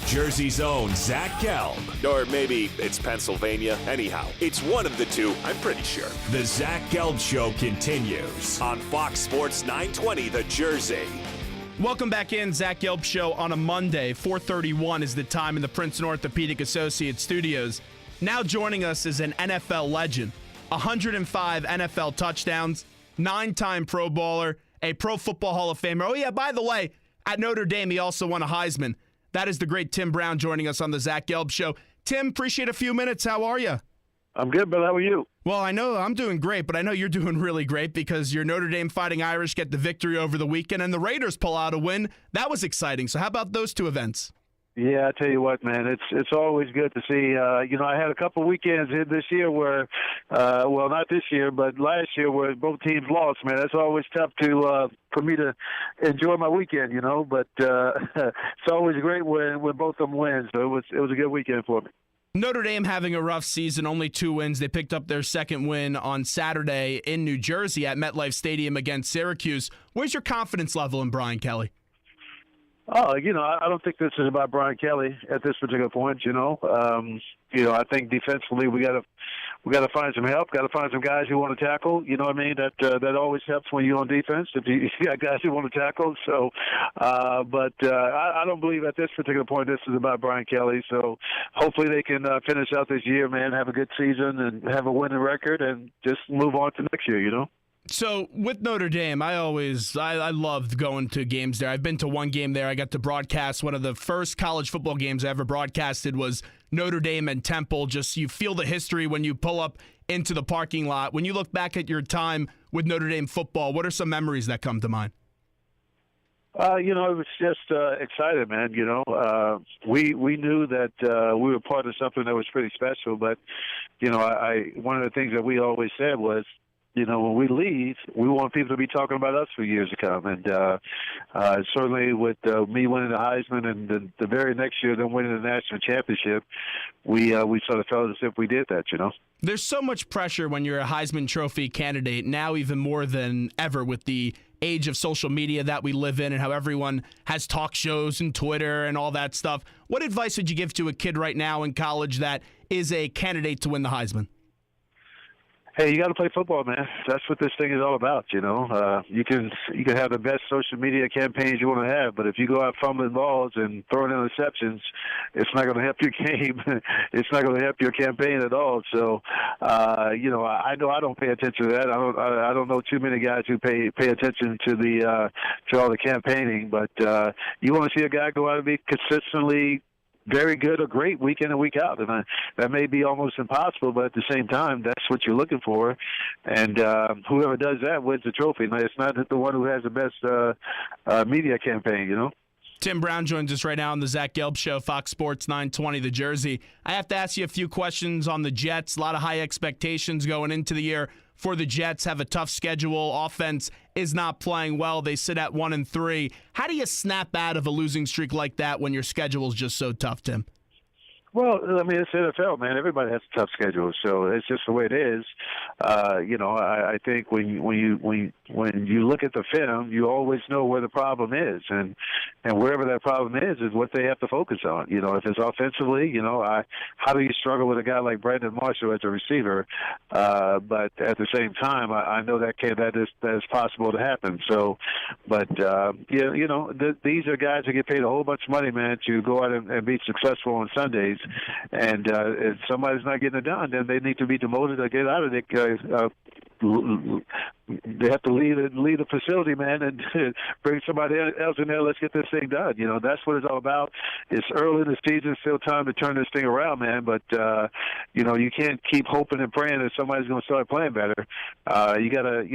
Jersey's own Zach Gelb. Or maybe it's Pennsylvania. Anyhow, it's one of the two, I'm pretty sure. The Zach Gelb Show continues On Fox Sports 920, The Jersey. Welcome back in, Zach Gelb Show on a Monday. 4:31 is the time in the Princeton Orthopedic Associates studios. Now joining us is an NFL legend. 105 NFL touchdowns, 9-time Pro Bowler, a Pro Football Hall of Famer. Oh yeah, by the way, at Notre Dame, he also won a Heisman. That is the great Tim Brown joining us on the Zach Gelb Show. Tim, appreciate a few minutes. How are you? I'm good, but how are you? Well, I know I'm doing great, but I know you're doing really great because your Notre Dame Fighting Irish get the victory over the weekend and the Raiders pull out a win. That was exciting. So how about those two events? Yeah, I tell you what, man, it's always good to see. I had a couple of weekends in this year where, well, not this year, but last year where both teams lost. Man, that's always tough for me to enjoy my weekend, But it's always great when both of them win. So it was a good weekend for me. Notre Dame having a rough season, only 2 wins. They picked up their second win on Saturday in New Jersey at MetLife Stadium against Syracuse. Where's your confidence level in Brian Kelly? Oh, I don't think this is about Brian Kelly at this particular point. I think defensively we got to find some help. Got to find some guys who want to tackle. You know what I mean? That always helps when you're on defense if you got guys who want to tackle. So, but I don't believe at this particular point this is about Brian Kelly. So hopefully they can finish out this year, man, have a good season and have a winning record, and just move on to next year. So with Notre Dame, I loved going to games there. I've been to one game there. I got to broadcast one of the first college football games I ever broadcasted was Notre Dame and Temple. Just you feel the history when you pull up into the parking lot. When you look back at your time with Notre Dame football, what are some memories that come to mind? It was just excited, man. We knew that we were part of something that was pretty special. But, one of the things that we always said was, when we leave, we want people to be talking about us for years to come. And certainly with me winning the Heisman and the very next year them winning the national championship, we sort of felt as if we did that, There's so much pressure when you're a Heisman Trophy candidate, now even more than ever with the age of social media that we live in and how everyone has talk shows and Twitter and all that stuff. What advice would you give to a kid right now in college that is a candidate to win the Heisman? Hey, you got to play football, man. That's what this thing is all about, You can have the best social media campaigns you want to have, but if you go out fumbling balls and throwing interceptions, it's not going to help your game. It's not going to help your campaign at all. So, I know I don't pay attention to that. I don't know too many guys who pay attention to all the campaigning. But you want to see a guy go out and be consistently very good or great week in and week out. And that may be almost impossible, but at the same time, that's what you're looking for. And whoever does that wins the trophy. Now, it's not the one who has the best media campaign, Tim Brown joins us right now on the Zach Gelb Show, Fox Sports 920, The Jersey. I have to ask you a few questions on the Jets. A lot of high expectations going into the year for the Jets. Have a tough schedule. Offense is not playing well. They sit at 1-3. How do you snap out of a losing streak like that when your schedule is just so tough, Tim? Well, I mean, it's NFL, man. Everybody has a tough schedule, so it's just the way it is. I think when you look at the film, you always know where the problem is, and wherever that problem is what they have to focus on. If it's offensively, how do you struggle with a guy like Brandon Marshall as a receiver? But at the same time, I know that is possible to happen. So, but these are guys that get paid a whole bunch of money, man, to go out and be successful on Sundays. And if somebody's not getting it done, then they need to be demoted or get out of it. They have to leave the facility, man, and bring somebody else in there. Let's get this thing done. That's what it's all about. It's early in the season, still time to turn this thing around, man. But you can't keep hoping and praying that somebody's going to start playing better. You gotta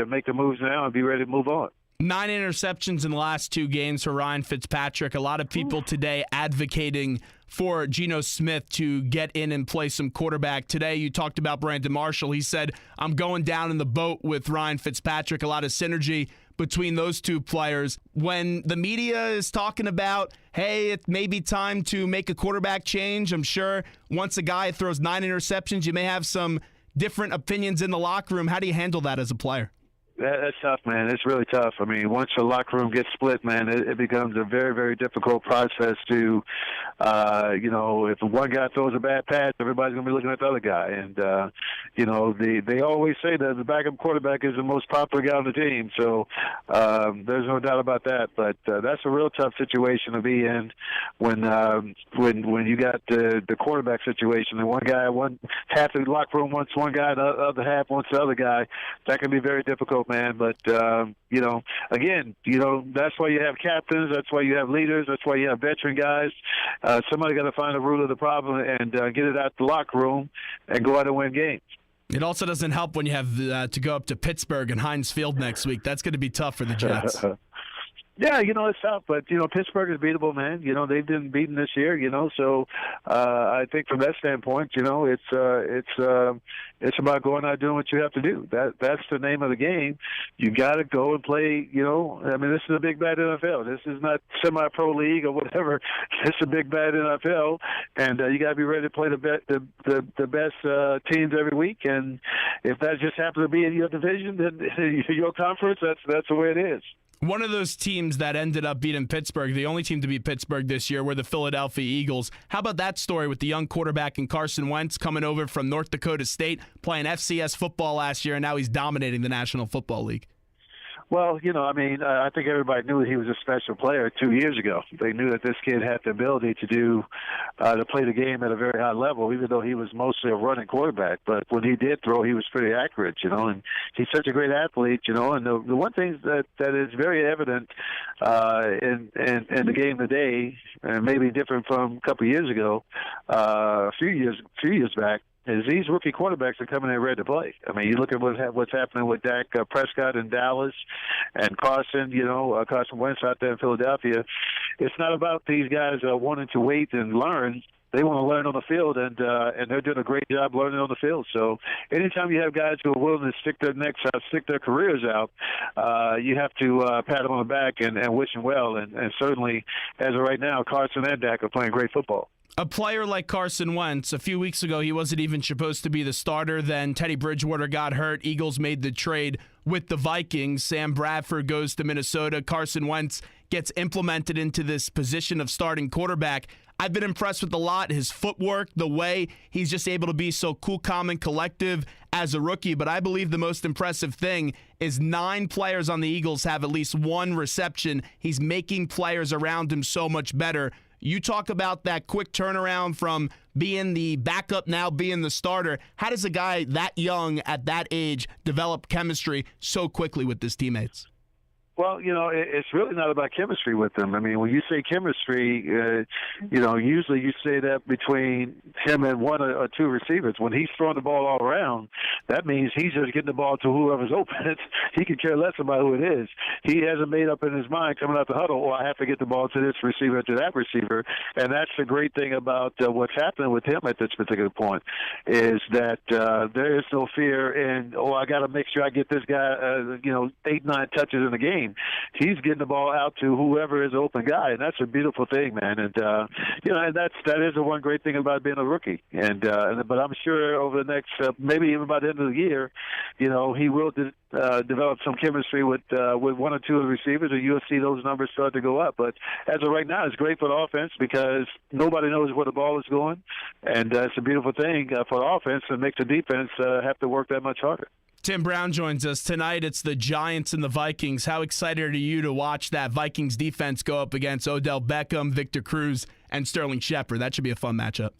make the moves now and be ready to move on. 9 interceptions in the last 2 games for Ryan Fitzpatrick. A lot of people today advocating for Geno Smith to get in and play some quarterback. Today you talked about Brandon Marshall. He said, I'm going down in the boat with Ryan Fitzpatrick. A lot of synergy between those two players. When the media is talking about, hey, it may be time to make a quarterback change, I'm sure once a guy throws 9 interceptions, you may have some different opinions in the locker room. How do you handle that as a player? That's tough, man. It's really tough. I mean, once the locker room gets split, man, it becomes a very, very difficult process to, if one guy throws a bad pass, everybody's going to be looking at the other guy. And, they always say that the backup quarterback is the most popular guy on the team. So there's no doubt about that. But that's a real tough situation to be in when you got the quarterback situation. And half the locker room wants one guy, the other half wants the other guy. That can be very difficult, man. But, again, that's why you have captains. That's why you have leaders. That's why you have veteran guys. Somebody got to find the root of the problem and get it out the locker room and go out and win games. It also doesn't help when you have to go up to Pittsburgh and Heinz Field next week. That's going to be tough for the Jets. Yeah, it's tough, but Pittsburgh is beatable, man. They've been beaten this year, so I think from that standpoint, it's about going out doing what you have to do. That's the name of the game. You got to go and play. This is a big bad NFL. This is not semi-pro league or whatever. It's a big bad NFL, and you got to be ready to play the best teams every week. And if that just happens to be in your division, then your conference, that's the way it is. One of those teams that ended up beating Pittsburgh, the only team to beat Pittsburgh this year, were the Philadelphia Eagles. How about that story with the young quarterback in Carson Wentz coming over from North Dakota State, playing FCS football last year, and now he's dominating the National Football League? Well, I think everybody knew he was a special player 2 years ago. They knew that this kid had the ability to play the game at a very high level, even though he was mostly a running quarterback. But when he did throw, he was pretty accurate, and he's such a great athlete, and the one thing that is very evident in the game today, and maybe different from a couple of years ago, a few years back, is these rookie quarterbacks are coming in ready to play. I mean, you look at what's happening with Dak Prescott in Dallas and Carson Wentz out there in Philadelphia. It's not about these guys wanting to wait and learn. They want to learn on the field, and they're doing a great job learning on the field. So anytime you have guys who are willing to stick their careers out, you have to pat them on the back and wish them well. And certainly, as of right now, Carson and Dak are playing great football. A player like Carson Wentz, a few weeks ago, he wasn't even supposed to be the starter. Then Teddy Bridgewater got hurt. Eagles made the trade with the Vikings. Sam Bradford goes to Minnesota. Carson Wentz gets implemented into this position of starting quarterback. I've been impressed with a lot, his footwork, the way he's just able to be so cool, calm, and collective as a rookie. But I believe the most impressive thing is 9 players on the Eagles have at least one reception. He's making players around him so much better. You talk about that quick turnaround from being the backup now being the starter. How does a guy that young at that age develop chemistry so quickly with his teammates? Well, it's really not about chemistry with them. I mean, when you say chemistry, usually you say that between him and one or two receivers. When he's throwing the ball all around, that means he's just getting the ball to whoever's open. He can care less about who it is. He hasn't made up in his mind coming out the huddle, I have to get the ball to this receiver, to that receiver. And that's the great thing about what's happening with him at this particular point is that there is no fear in, I got to make sure I get this guy, 8-9 touches in the game. He's getting the ball out to whoever is the open guy, and that's a beautiful thing, man. And and that is the one great thing about being a rookie. But I'm sure over the next maybe even by the end of the year, he will develop some chemistry with one or two of the receivers, and you'll see those numbers start to go up. But as of right now, it's great for the offense because nobody knows where the ball is going, and it's a beautiful thing for the offense and makes the defense have to work that much harder. Tim Brown joins us tonight. It's the Giants and the Vikings. How excited are you to watch that Vikings defense go up against Odell Beckham, Victor Cruz, and Sterling Shepard? That should be a fun matchup.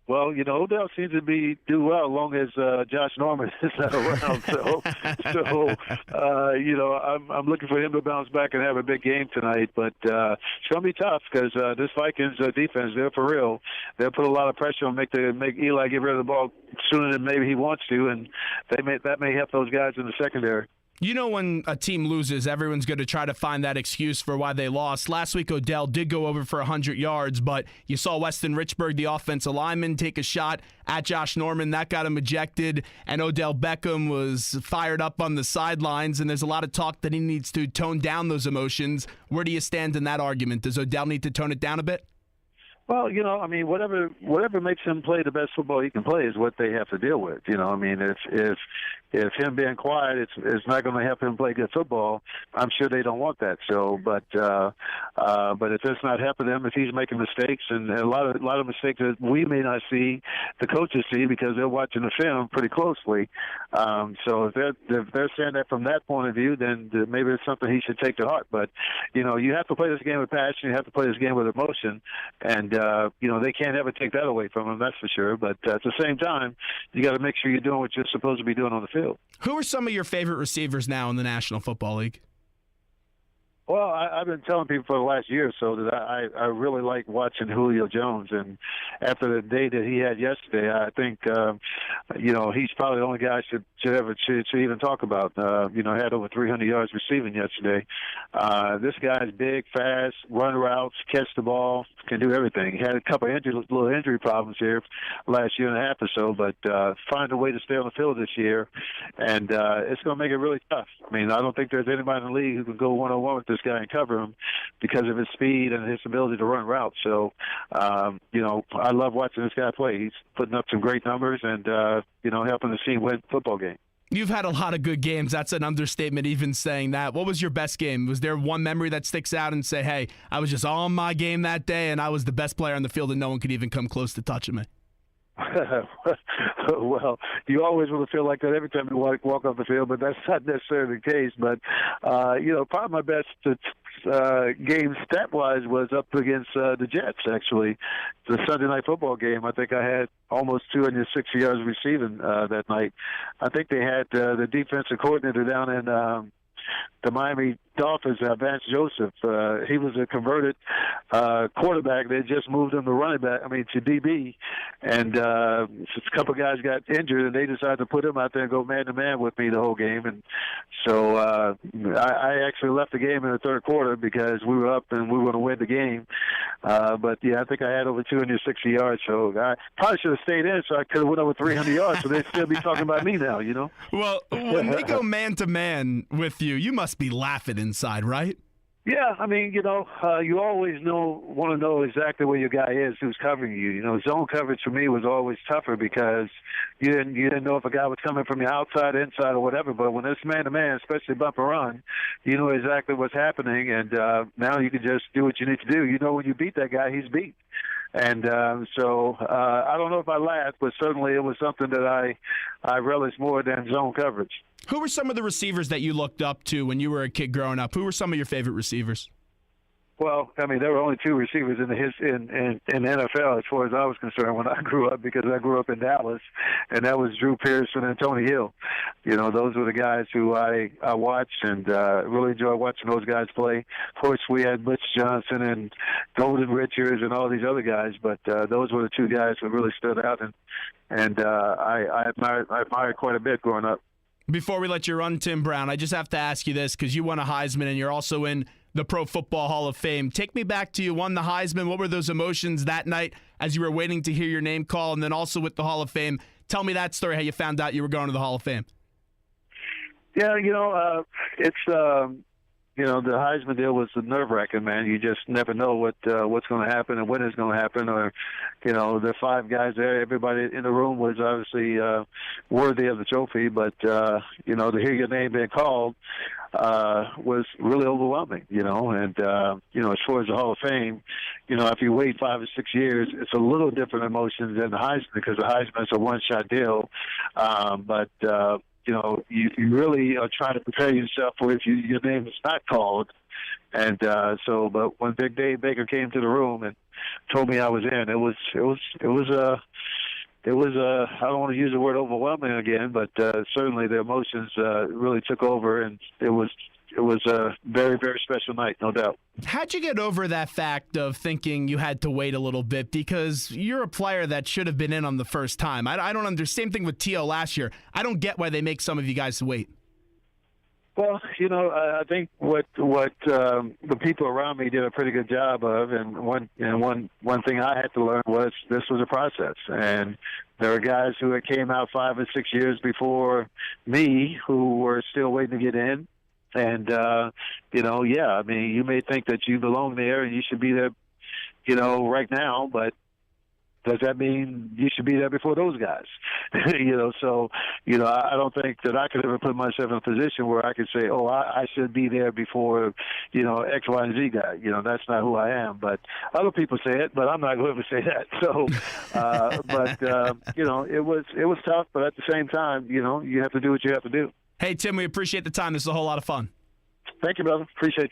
Well, Odell seems to do well as long as Josh Norman is not around. I'm looking for him to bounce back and have a big game tonight. But it's going to be tough because this Vikings defense, they're for real. They'll put a lot of pressure on make Eli get rid of the ball sooner than maybe he wants to, and that may help those guys in the secondary. When a team loses, everyone's going to try to find that excuse for why they lost. Last week, Odell did go over for 100 yards, but you saw Weston Richburg, the offensive lineman, take a shot at Josh Norman. That got him ejected, and Odell Beckham was fired up on the sidelines, and there's a lot of talk that he needs to tone down those emotions. Where do you stand in that argument? Does Odell need to tone it down a bit? Well, I mean, whatever makes him play the best football he can play is what they have to deal with. I mean, if him being quiet, it's not going to help him play good football. I'm sure they don't want that. So, but if it's not helping him, if he's making mistakes, and a lot of mistakes that we may not see, the coaches see because they're watching the film pretty closely. So if they're saying that from that point of view, then maybe it's something he should take to heart. But you have to play this game with passion. You have to play this game with emotion, and they can't ever take that away from him. That's for sure. But at the same time, you got to make sure you're doing what you're supposed to be doing on the field. Who are some of your favorite receivers now in the National Football League? Well, I've been telling people for the last year or so that I really like watching Julio Jones, and after the day that he had yesterday, I think he's probably the only guy I should even talk about. Had over 300 yards receiving yesterday. This guy's big, fast, run routes, catch the ball, can do everything. He had a couple of little injury problems here last year and a half or so, but find a way to stay on the field this year, and it's going to make it really tough. I mean, I don't think there's anybody in the league who can go one-on-one with this guy and cover him because of his speed and his ability to run routes. So, I love watching this guy play. He's putting up some great numbers and, helping the team win football game. You've had a lot of good games. That's an understatement even saying that. What was your best game? Was there one memory that sticks out and say, hey, I was just on my game that day and I was the best player on the field and no one could even come close to touching me? Well, you always want to feel like that every time you walk off the field, but that's not necessarily the case. But, probably my best game stat-wise was up against the Jets, actually. The Sunday night football game. I think I had almost 260 yards receiving that night. I think they had the defensive coordinator down in the Miami Dolphins, Vance Joseph. He was a converted quarterback. They just moved him to DB. And a couple of guys got injured, and they decided to put him out there and go man-to-man with me the whole game. And so I actually left the game in the third quarter because we were up and we were going to win the game. But, yeah, I think I had over 260 yards. So I probably should have stayed in so I could have went over 300 yards, so they'd still be talking about me now, Well, when they go man-to-man with you, you must be laughing inside, right? Yeah, I mean, you always want to know exactly where your guy is who's covering you. Zone coverage for me was always tougher because you didn't know if a guy was coming from the outside, inside, or whatever. But when it's man-to-man, especially bump and run, you know exactly what's happening, and now you can just do what you need to do. When you beat that guy, he's beat. And so I don't know if I laughed, but certainly it was something that I relished more than zone coverage. Who were some of the receivers that you looked up to when you were a kid growing up? Who were some of your favorite receivers? Well, I mean, there were only two receivers in the NFL as far as I was concerned when I grew up, because I grew up in Dallas, and that was Drew Pearson and Tony Hill. Those were the guys who I watched and really enjoyed watching those guys play. Of course, we had Butch Johnson and Golden Richards and all these other guys, but those were the two guys who really stood out, and I admired quite a bit growing up. Before we let you run, Tim Brown, I just have to ask you this because you won a Heisman and you're also in the Pro Football Hall of Fame. Take me back to you won the Heisman. What were those emotions that night as you were waiting to hear your name called, and then also with the Hall of Fame? Tell me that story, how you found out you were going to the Hall of Fame. Yeah, it's the Heisman deal was nerve-wracking, man. You just never know what's going to happen and when it's going to happen. Or, the five guys there, everybody in the room was obviously worthy of the trophy. But, to hear your name being called was really overwhelming, And, as far as the Hall of Fame, if you wait 5 or 6 years, it's a little different emotions than the Heisman because the Heisman is a one-shot deal. But you really are trying to prepare yourself for if your name is not called. And but when Big Dave Baker came to the room and told me I was in, it was I don't want to use the word overwhelming again, but certainly the emotions really took over, and it was a very, very special night, no doubt. How'd you get over that fact of thinking you had to wait a little bit? Because you're a player that should have been in on the first time. I don't understand. Same thing with T.O. last year. I don't get why they make some of you guys wait. Well, I think what the people around me did a pretty good job of, and one thing I had to learn was this was a process, and there are guys who had came out 5 or 6 years before me who were still waiting to get in. And, you may think that you belong there and you should be there right now, but does that mean you should be there before those guys? So, I don't think that I could ever put myself in a position where I could say, oh, I should be there before, X, Y, and Z guy. That's not who I am. But other people say it, but I'm not going to say that. So, it was tough, but at the same time, you have to do what you have to do. Hey, Tim, we appreciate the time. This is a whole lot of fun. Thank you, brother. Appreciate you.